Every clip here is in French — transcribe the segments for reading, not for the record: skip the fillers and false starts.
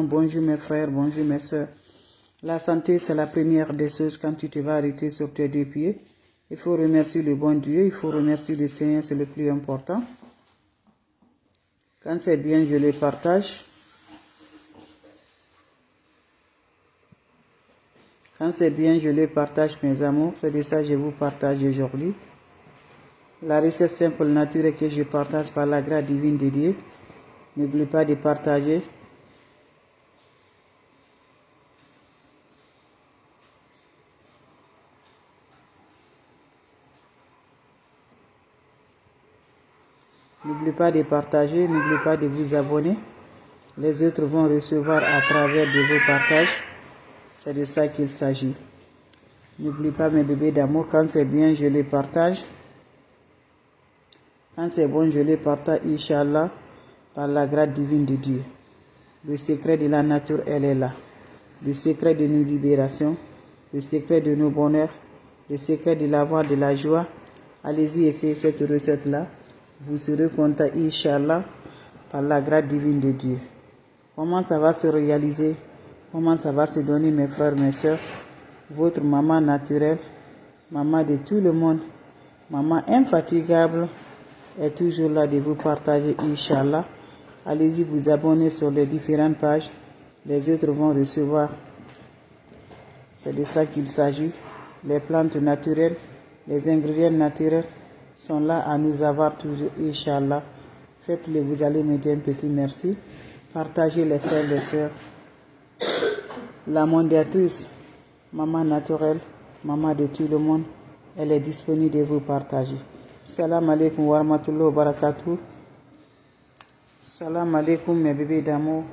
enfants, bonjour mes frères, bonjour mes soeurs. La santé, c'est la première des choses quand tu te vas arrêter sur tes deux pieds. Il faut remercier le bon Dieu, il faut remercier le Seigneur, c'est le plus important. Quand c'est bien, je le partage. Quand c'est bien, je le partage, mes amours. C'est de ça que je vous partage aujourd'hui. La recette simple, naturelle que je partage par la grâce divine de Dieu. N'oublie pas de partager. N'oubliez pas de partager, n'oubliez pas de vous abonner. Les autres vont recevoir à travers de vos partages. C'est de ça qu'il s'agit. N'oubliez pas mes bébés d'amour, quand c'est bien, je les partage. Quand c'est bon, je les partage, Inch'Allah, par la grâce divine de Dieu. Le secret de la nature, elle est là. Le secret de nos libérations, le secret de nos bonheurs, le secret de l'avoir de la joie. Allez-y, essayez cette recette-là. Vous serez content, Inch'Allah, par la grâce divine de Dieu. Comment ça va se réaliser? Comment ça va se donner, mes frères, mes soeurs? Votre maman naturelle, maman de tout le monde, maman infatigable, est toujours là de vous partager, Inch'Allah. Allez-y vous abonner sur les différentes pages. Les autres vont recevoir. C'est de ça qu'il s'agit. Les plantes naturelles, les ingrédients naturels sont là à nous avoir toujours, Inch'Allah. Faites-le, vous allez me dire un petit merci. Partagez les frères, les sœurs. La mondiatrice, maman naturelle, maman de tout le monde, elle est disponible de vous partager. Salam alaikum wa rahmatullahi wa barakatuh. Salam alaikum mes bébés d'amour.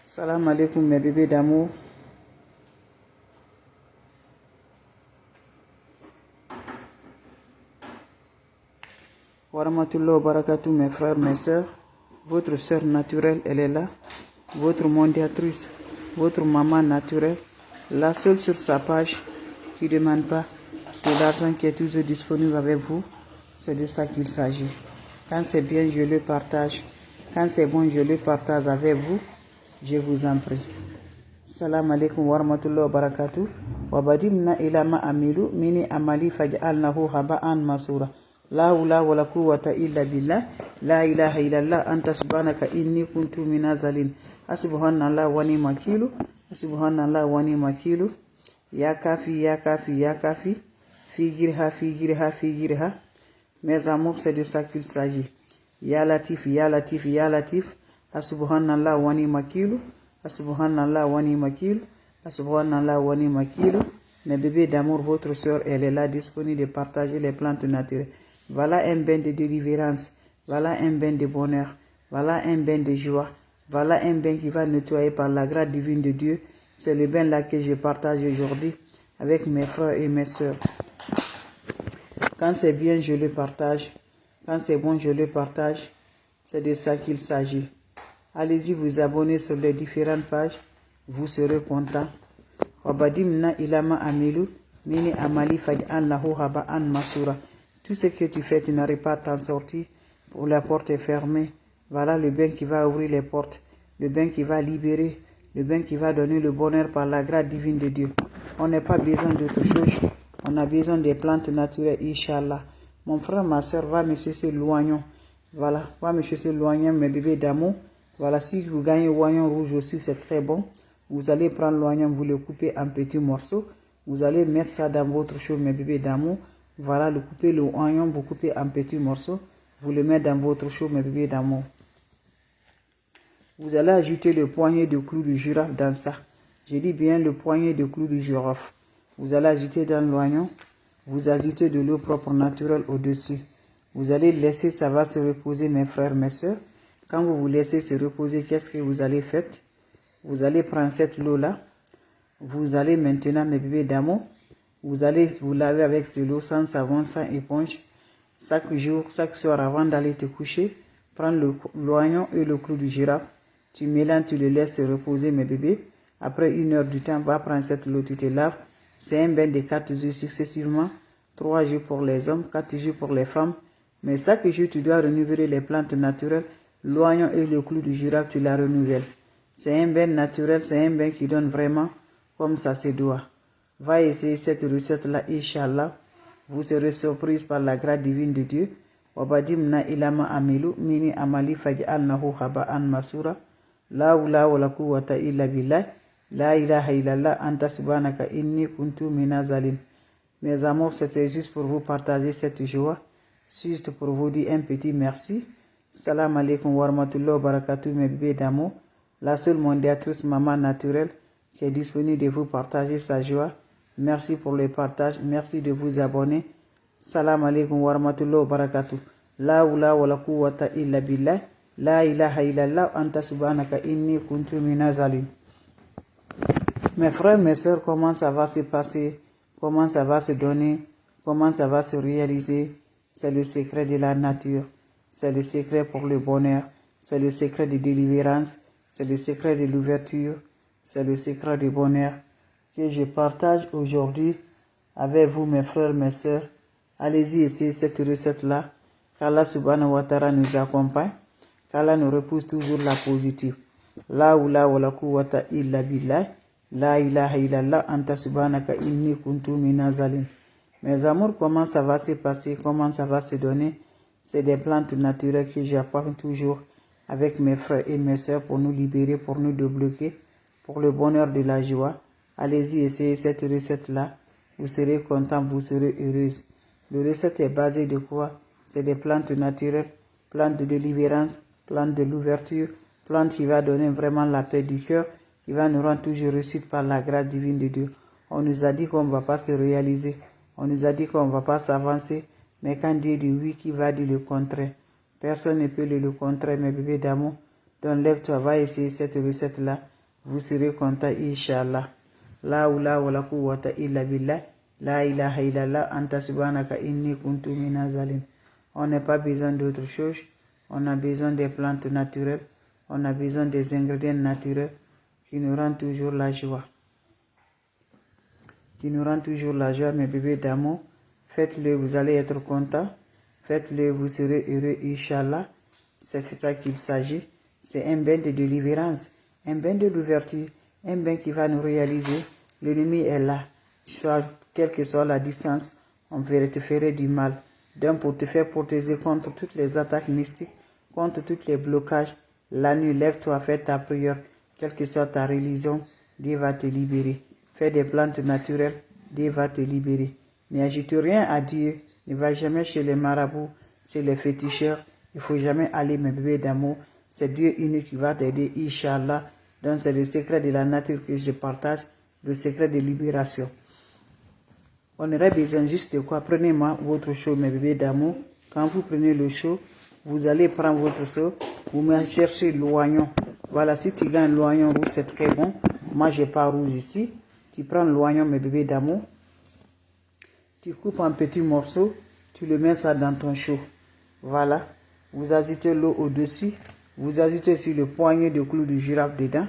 Salam alaikum mes bébés d'amour. Wa rahmatullahi wa barakatuh mes frères, mes sœurs. Votre sœur naturelle, elle est là. Votre mondiatrice, votre maman naturelle, la seule sur sa page qui ne demande pas de l'argent qui est toujours disponible avec vous. C'est de ça qu'il s'agit. Quand c'est bien, je le partage. Quand c'est bon, je le partage avec vous. Je vous en prie. Salam alaikum wa rahmatullahi wa barakatuh. Wa badimna ila ma amilu mini amali faj'alnahu haba'an masura. La hawla wa la quwwata illa billah. La ilaha illallah anta subhanaka inni kuntu minazalin. Subhanallah wa ni makilu. Subhanallah wa ni makilu. Ya kafi, ya kafi, ya kafi. Figirha, figirha, figirha. Mes amours, c'est de ça qu'il s'agit. Ya latif, ya latif, ya latif. Subhanallah wa ni makilu. Subhanallah wa ni makilu. Subhanallah wa ni makilu. Mes bébés d'amour, votre soeur, elle est là, disponible de partager les plantes naturelles. Voilà un bain de délivrance. Voilà un bain de bonheur. Voilà un bain de joie. Voilà un bain qui va nettoyer par la grâce divine de Dieu. C'est le bain là que je partage aujourd'hui avec mes frères et mes soeurs. Quand c'est bien, je le partage. Quand c'est bon, je le partage. C'est de ça qu'il s'agit. Allez-y vous abonner sur les différentes pages. Vous serez content. Wabadimna ilama amilu mini amali faj'an lahu haba'an masura. Tout ce que tu fais, tu n'arrives pas à t'en sortir. Pour la porte est fermée. Voilà le bain qui va ouvrir les portes. Le bain qui va libérer. Le bain qui va donner le bonheur par la grâce divine de Dieu. On n'a pas besoin d'autre chose. On a besoin des plantes naturelles, Inch'Allah. Mon frère, ma soeur, va me chercher l'oignon. Voilà, va me chercher l'oignon, mes bébés d'amour. Voilà, si vous gagnez l'oignon rouge aussi, c'est très bon. Vous allez prendre l'oignon, vous le coupez en petits morceaux. Vous allez mettre ça dans votre chaud, mes bébés d'amour. Voilà, coupez l'oignon, vous coupez en petits morceaux. Vous le mettez dans votre chaud, mes bébés d'amour. Vous allez ajouter le poignet de clous de girofle dans ça. Je dis bien le poignet de clous de girofle. Vous allez ajouter dans l'oignon. Vous ajoutez de l'eau propre naturelle au-dessus. Vous allez laisser, ça va se reposer, mes frères, mes soeurs. Quand vous vous laissez se reposer, qu'est-ce que vous allez faire? Vous allez prendre cette eau-là. Vous allez maintenant, mes bébés d'amour, vous allez vous laver avec cette eau sans savon, sans éponge. Chaque jour, chaque soir, avant d'aller te coucher, prendre l'oignon et le clou de girafe. Tu mélanges, tu le laisses se reposer, mes bébés. Après 1 heure du temps, va prendre cette eau, tu te laves. C'est un bain de 4 jours successivement. 3 jours pour les hommes, 4 jours pour les femmes. Mais chaque jour, tu dois renouveler les plantes naturelles L'oignon et le clou du girofle, tu la renouvelles. C'est un bain naturel, c'est un bain qui donne vraiment comme ça se doit. Va essayer cette recette-là, Inch'Allah. Vous serez surprise par la grâce divine de Dieu. Wabadimna ilama amilu mini amali faj'alnahu khaba'an masura. La hawla wala quwwata illa billah. La ilaha illallah anta subhanaka inni kuntu minaz zalim. Mes amours, c'était juste pour vous partager cette joie. Juste pour vous dire un petit merci. Salam alaikum wa rahmatullahi wa barakatuh, mes bébés d'amour. La seule mondiatrice maman naturelle qui est disponible de vous partager sa joie. Merci pour le partage. Merci de vous abonner. Salam alaikum wa rahmatullahi wa barakatuh. La hawla wa la quwwata illa billah. La ilaha illallah anta subhanaka inni kuntu minaz zalim. Mes frères, mes sœurs, comment ça va se passer? Comment ça va se donner? Comment ça va se réaliser? C'est le secret de la nature. C'est le secret pour le bonheur. C'est le secret de délivrance. C'est le secret de l'ouverture. C'est le secret du bonheur que je partage aujourd'hui avec vous, mes frères, mes sœurs. Allez-y essayer cette recette-là. Qu'Allah subhanahu wa ta'ala nous accompagne. Qu'Allah nous repousse toujours la positive. La hawla wa la quwwata illa billah. La ilaha illallah anta subhanaka inni kuntu minaz zalim. Mes amours, comment ça va se passer? Comment ça va se donner? C'est des plantes naturelles que j'apprends toujours avec mes frères et mes sœurs pour nous libérer, pour nous débloquer, pour le bonheur de la joie. Allez-y, essayez cette recette-là. Vous serez content, vous serez heureuse. La recette est basée de quoi? C'est des plantes naturelles, plantes de délivrance, plantes de l'ouverture, plantes qui va donner vraiment la paix du cœur, qui va nous rendre toujours réussite par la grâce divine de Dieu. On nous a dit qu'on ne va pas se réaliser. On nous a dit qu'on ne va pas s'avancer. Mais quand Dieu dit oui, qui va dire le contraire? Personne ne peut le contraire, mes bébés d'amour. Donc lève-toi, va essayer cette recette-là. Vous serez content, Inch'Allah. La hawla wa la quwwata illa billah. La ilaha illallah anta subhanaka inni kuntu minaz zalim. On n'a pas besoin d'autre chose. On a besoin des plantes naturelles. On a besoin des ingrédients naturels qui nous rendent toujours la joie. Qui nous rendent toujours la joie, mes bébés d'amour. Faites-le, vous allez être content. Faites-le, vous serez heureux, Inch'Allah. C'est ça qu'il s'agit. C'est un bain de délivrance, un bain de l'ouverture, un bain qui va nous réaliser. L'ennemi est là. Soit, quelle que soit la distance, on veut te faire du mal. Donc, pour te faire protéger contre toutes les attaques mystiques, contre tous les blocages, la nuit, lève-toi, fais ta prière. Quelle que soit ta religion, Dieu va te libérer. Fais des plantes naturelles, Dieu va te libérer. N'ajoute rien à Dieu. Ne va jamais chez les marabouts, c'est les féticheurs. Il ne faut jamais aller, mes bébés d'amour. C'est Dieu unique qui va t'aider, Inch'Allah. Donc c'est le secret de la nature que je partage, le secret de libération. On aurait besoin juste de quoi? Prenez-moi votre seau, mes bébés d'amour. Quand vous prenez le seau, vous allez prendre votre seau, vous me cherchez l'oignon. Voilà, si tu gagnes l'oignon rouge, c'est très bon. Moi, je n'ai pas rouge ici. Tu prends l'oignon, mes bébés d'amour. Tu coupes en petits morceaux, tu le mets ça dans ton seau. Voilà. Vous ajoutez l'eau au-dessus. Vous ajoutez aussi le poignet de clou du girofle dedans.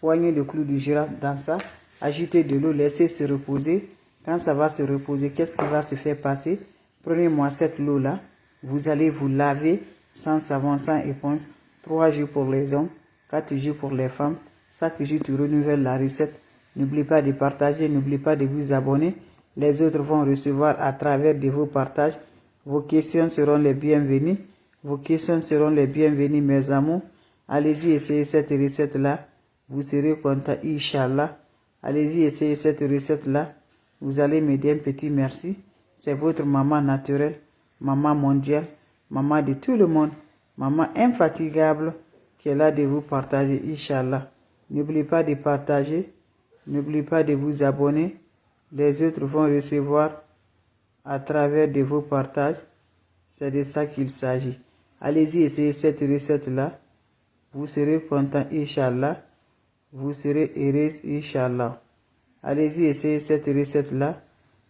Poignet de clou du girofle dans ça. Ajoutez de l'eau, laissez se reposer. Quand ça va se reposer, qu'est-ce qui va se faire passer? Prenez-moi cette eau-là. Vous allez vous laver sans savon, sans éponge. 3 jours pour les hommes, 4 jours pour les femmes. Chaque jour, tu renouvelles la recette. N'oubliez pas de partager, n'oubliez pas de vous abonner. Les autres vont recevoir à travers de vos partages. Vos questions seront les bienvenues. Vos questions seront les bienvenues, mes amours. Allez-y, essayez cette recette-là. Vous serez content, Inch'Allah. Allez-y, essayez cette recette-là. Vous allez me dire un petit merci. C'est votre maman naturelle, maman mondiale, maman de tout le monde, maman infatigable qui est là de vous partager, Inch'Allah. N'oubliez pas de partager. N'oubliez pas de vous abonner. Les autres vont recevoir à travers de vos partages. C'est de ça qu'il s'agit. Allez-y, essayez cette recette-là. Vous serez content, Inch'Allah. Vous serez heureux, Inch'Allah. Allez-y, essayez cette recette-là.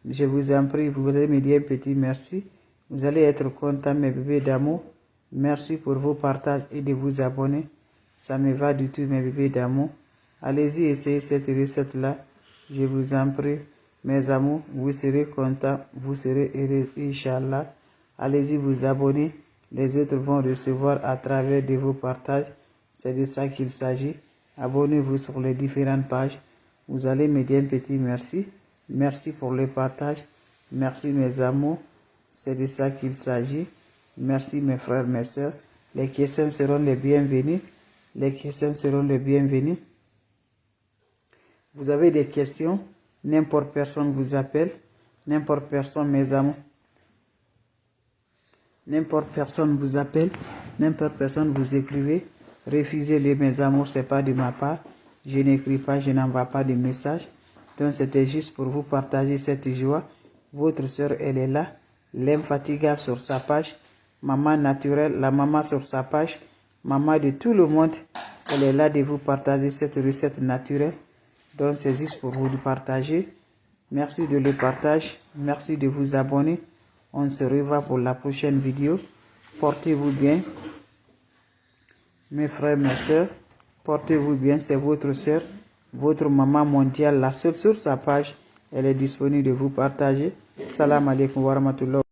Je vous en prie, vous allez me dire un petit merci. Vous allez être content, mes bébés d'amour. Merci pour vos partages et de vous abonner. Ça me va du tout, mes bébés d'amour. Allez-y, essayez cette recette-là. Je vous en prie. Mes amours, vous serez contents, vous serez heureux, Inch'Allah. Allez-y vous abonner, les autres vont recevoir à travers de vos partages. C'est de ça qu'il s'agit. Abonnez-vous sur les différentes pages. Vous allez me dire un petit merci. Merci pour le partage. Merci mes amours. C'est de ça qu'il s'agit. Merci mes frères, mes soeurs. Les questions seront les bienvenues. Les questions seront les bienvenues. Vous avez des questions, n'importe personne vous appelle, n'importe personne, mes amours. N'importe personne vous appelle, n'importe personne vous écrivez. Refusez-les, mes amours, c'est pas de ma part. Je n'écris pas, je n'envoie pas de messages. Donc c'était juste pour vous partager cette joie. Votre soeur, elle est là. L'infatigable sur sa page. Maman naturelle, la maman sur sa page. Maman de tout le monde. Elle est là de vous partager cette recette naturelle. Donc c'est juste pour vous de partager. Merci de le partage. Merci de vous abonner. On se revoit pour la prochaine vidéo. Portez-vous bien. Mes frères, mes soeurs, portez-vous bien. C'est votre soeur, votre maman mondiale, la seule sur sa page. Elle est disponible de vous partager. Salam alaikum wa rahmatullah.